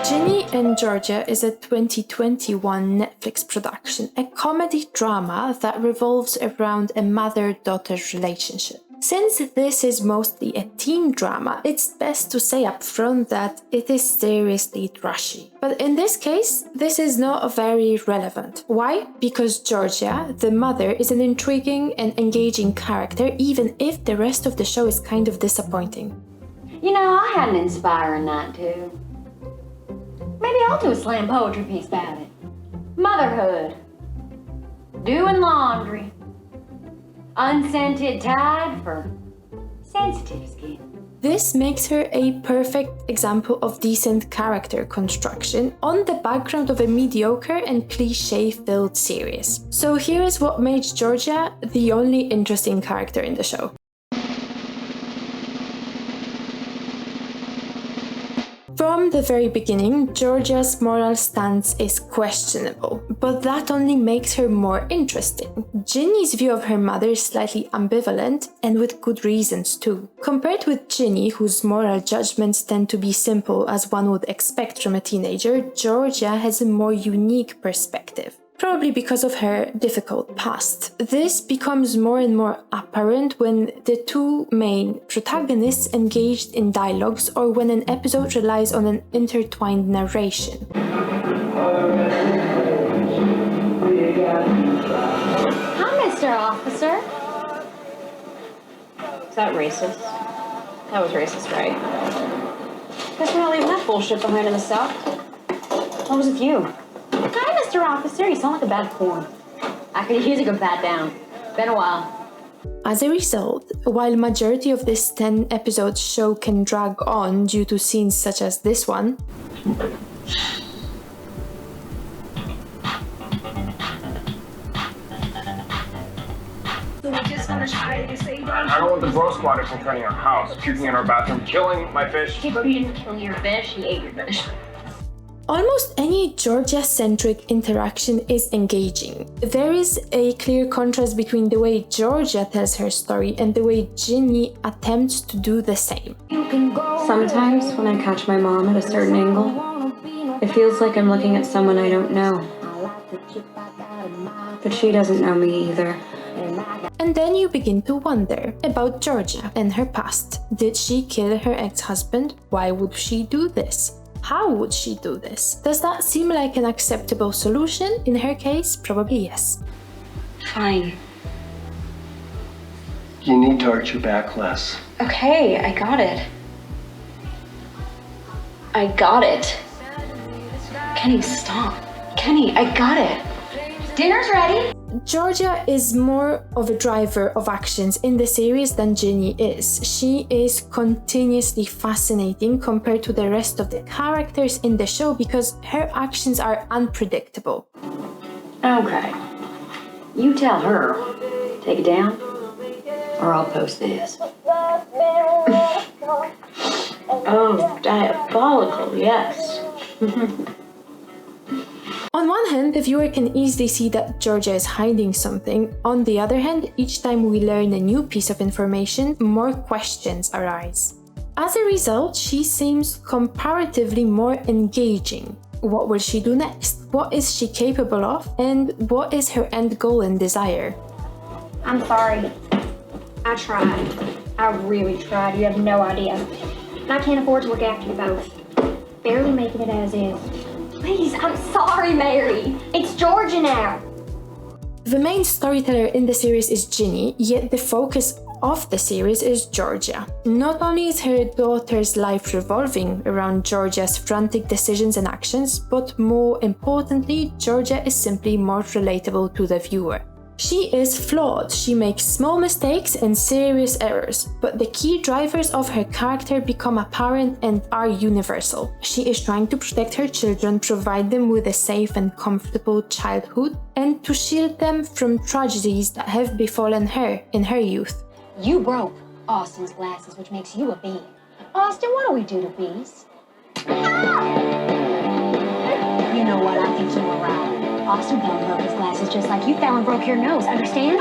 Ginny and Georgia is a 2021 Netflix production, a comedy drama that revolves around a mother-daughter relationship. Since this is mostly a teen drama, it's best to say up front that it is seriously trashy. But in this case, this is not very relevant. Why? Because Georgia, the mother, is an intriguing and engaging character, even if the rest of the show is kind of disappointing. You know, I had an inspiring night too. Maybe I'll do a slam poetry piece about it. Motherhood. Doing laundry. Unscented Tide for sensitive skin. This makes her a perfect example of decent character construction on the background of a mediocre and cliché-filled series. So here is what makes Georgia the only interesting character in the show. From the very beginning, Georgia's moral stance is questionable, but that only makes her more interesting. Ginny's view of her mother is slightly ambivalent, and with good reasons too. Compared with Ginny, whose moral judgments tend to be simple as one would expect from a teenager, Georgia has a more unique perspective. Probably because of her difficult past. This becomes more and more apparent when the two main protagonists engage in dialogues or when an episode relies on an intertwined narration. Hi, Mr. Officer. Is that racist? That was racist, right? Guess we're not leaving that bullshit behind in the South. What was with you? Hi, Mr. Officer. You sound like a bad porn. I could use a good pat down. Been a while. As a result, while majority of this 10-episode show can drag on due to scenes such as this one, I don't want the bro squad infiltrating our house, puking in our bathroom, killing my fish. He didn't kill your fish. He ate your fish. almost any Georgia-centric interaction is engaging. There is a clear contrast between the way Georgia tells her story and the way Ginny attempts to do the same. Sometimes when I catch my mom at a certain angle, it feels like I'm looking at someone I don't know. But she doesn't know me either. And then you begin to wonder about Georgia and her past. Did she kill her ex-husband? Why would she do this? How would she do this? Does that seem like an acceptable solution? In her case, probably yes. Fine. You need to arch your back less. Okay, I got it. I got it. Kenny, stop. Kenny, I got it. Dinner's ready. Georgia is more of a driver of actions in the series than Ginny is. She is continuously fascinating compared to the rest of the characters in the show because her actions are unpredictable. Okay. You tell her. Take it down, or I'll post this. Oh, diabolical, yes. On one hand, the viewer can easily see that Georgia is hiding something. On the other hand, each time we learn a new piece of information, more questions arise. As a result, she seems comparatively more engaging. What will she do next? What is she capable of? And what is her end goal and desire? I'm sorry. I tried. I really tried. You have no idea. And I can't afford to look after you both. Barely making it as is. Please, I'm sorry, Mary. It's Georgia now. The main storyteller in the series is Ginny, yet the focus of the series is Georgia. Not only is her daughter's life revolving around Georgia's frantic decisions and actions, but more importantly, Georgia is simply more relatable to the viewer. She is flawed, she makes small mistakes and serious errors, but the key drivers of her character become apparent and are universal. She is trying to protect her children, provide them with a safe and comfortable childhood, and to shield them from tragedies that have befallen her in her youth. You broke Austin's glasses, which makes you a bee. Austin, what do we do to bees? You know what? I think you were right. Austin fell and broke his glasses just like you fell and broke your nose, understand?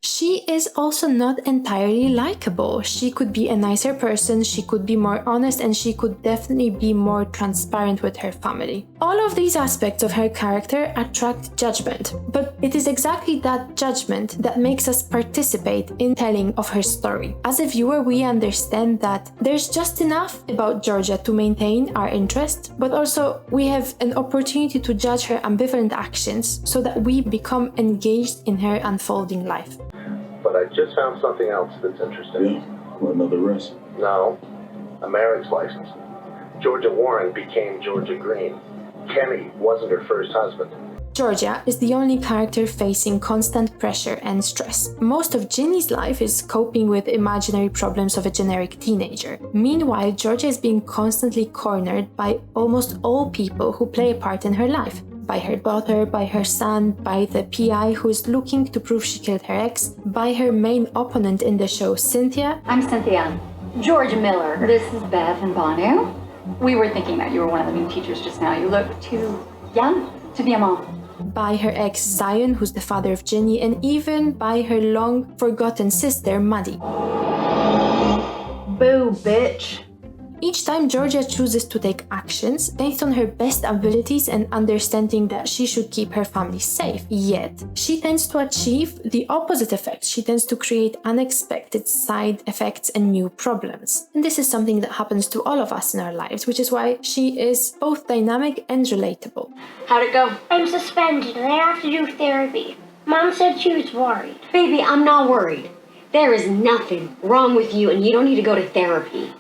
She she is also not entirely likable. She could be a nicer person, she could be more honest, and she could definitely be more transparent with her family. All of these aspects of her character attract judgment, but it is exactly that judgment that makes us participate in telling of her story. As a viewer, we understand that there's just enough about Georgia to maintain our interest, but also we have an opportunity to judge her ambivalent actions so that we become engaged in her unfolding life. But I just found something else that's interesting. Yeah? What, another risk? No, a marriage license. Georgia Warren became Georgia Green. Kenny wasn't her first husband. Georgia is the only character facing constant pressure and stress. Most of Ginny's life is coping with imaginary problems of a generic teenager. Meanwhile, Georgia is being constantly cornered by almost all people who play a part in her life. By her daughter, by her son, by the PI who is looking to prove she killed her ex, by her main opponent in the show, Cynthia. I'm Cynthia. Georgia Miller. This is Beth and Banu. We were thinking that you were one of the new teachers just now. You look too young to be a mom. By her ex Zion, who's the father of Ginny, and even by her long-forgotten sister, Maddie. Boo, bitch. Each time Georgia chooses to take actions based on her best abilities and understanding that she should keep her family safe, yet she tends to achieve the opposite effect. She tends to create unexpected side effects and new problems. And this is something that happens to all of us in our lives, which is why she is both dynamic and relatable. How'd it go? I'm suspended and I have to do therapy. Mom said she was worried. Baby, I'm not worried. There is nothing wrong with you and you don't need to go to therapy.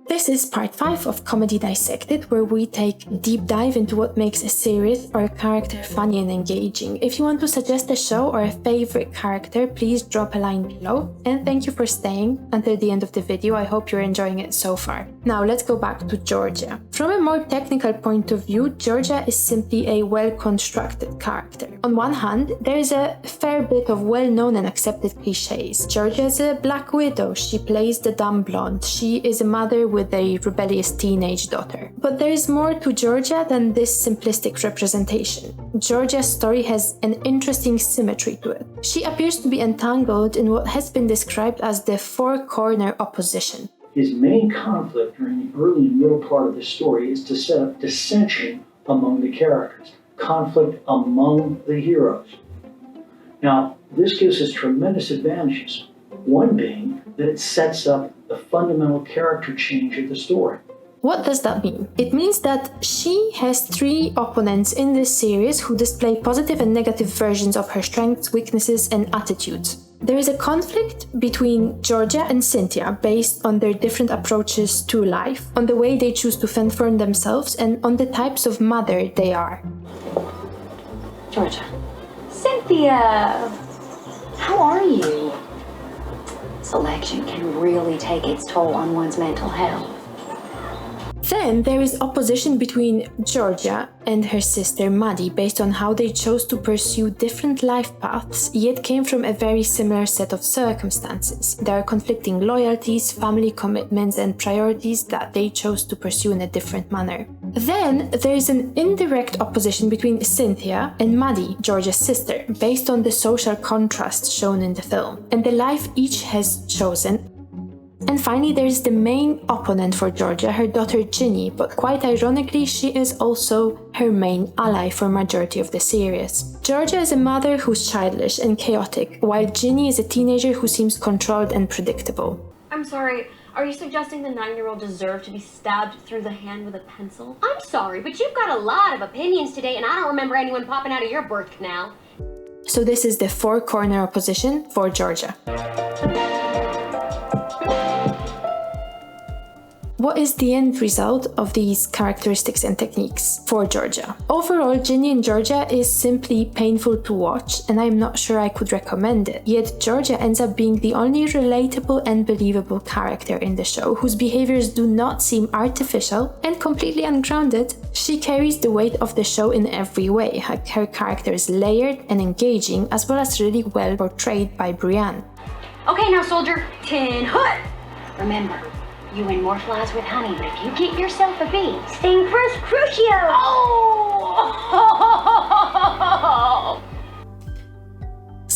This is part 5 of Comedy Dissected, where we take a deep dive into what makes a series or a character funny and engaging. If you want to suggest a show or a favorite character, please drop a line below. And thank you for staying until the end of the video. I hope you're enjoying it so far. Now let's go back to Georgia. From a more technical point of view, Georgia is simply a well-constructed character. On one hand, there is a fair bit of well-known and accepted cliches. Georgia is a black widow. She plays the dumb blonde. She is a mother with a rebellious teenage daughter. But there is more to Georgia than this simplistic representation. Georgia's story has an interesting symmetry to it. She appears to be entangled in what has been described as the four-corner opposition. His main conflict during the early and middle part of the story is to set up dissension among the characters, conflict among the heroes. Now, this gives us tremendous advantages, one being that it sets up the fundamental character change of the story. What does that mean? It means that she has 3 opponents in this series who display positive and negative versions of her strengths, weaknesses, and attitudes. There is a conflict between Georgia and Cynthia based on their different approaches to life, on the way they choose to fend for themselves, and on the types of mother they are. Georgia. Cynthia! How are you? Selection can really take its toll on one's mental health. Then there is opposition between Georgia and her sister Maddie based on how they chose to pursue different life paths yet came from a very similar set of circumstances. There are conflicting loyalties, family commitments, and priorities that they chose to pursue in a different manner. Then there is an indirect opposition between Cynthia and Maddie, Georgia's sister, based on the social contrast shown in the film and the life each has chosen. And finally, there is the main opponent for Georgia, her daughter Ginny, but quite ironically, she is also her main ally for majority of the series. Georgia is a mother who's childish and chaotic, while Ginny is a teenager who seems controlled and predictable. I'm sorry, are you suggesting the 9-year-old deserved to be stabbed through the hand with a pencil? I'm sorry, but you've got a lot of opinions today and I don't remember anyone popping out of your birth canal. So this is the four-corner opposition for Georgia. What is the end result of these characteristics and techniques for Georgia? Overall, Ginny in Georgia is simply painful to watch, and I'm not sure I could recommend it. Yet Georgia ends up being the only relatable and believable character in the show, whose behaviors do not seem artificial and completely ungrounded. She carries the weight of the show in every way. Her character is layered and engaging, as well as really well portrayed by Brienne. Okay, now soldier, 10 hut! Remember, you win more flies with honey, but if you get yourself a bee, Sting first, Crucio! oh!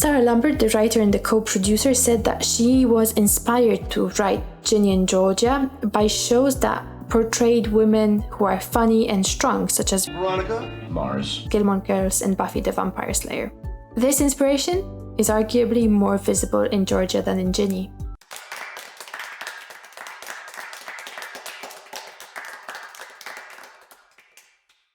Sarah Lambert, the writer and the co-producer, said that she was inspired to write Ginny and Georgia by shows that portrayed women who are funny and strong, such as Veronica, Mars, Gilmore Girls, and Buffy the Vampire Slayer. This inspiration is arguably more visible in Georgia than in Ginny.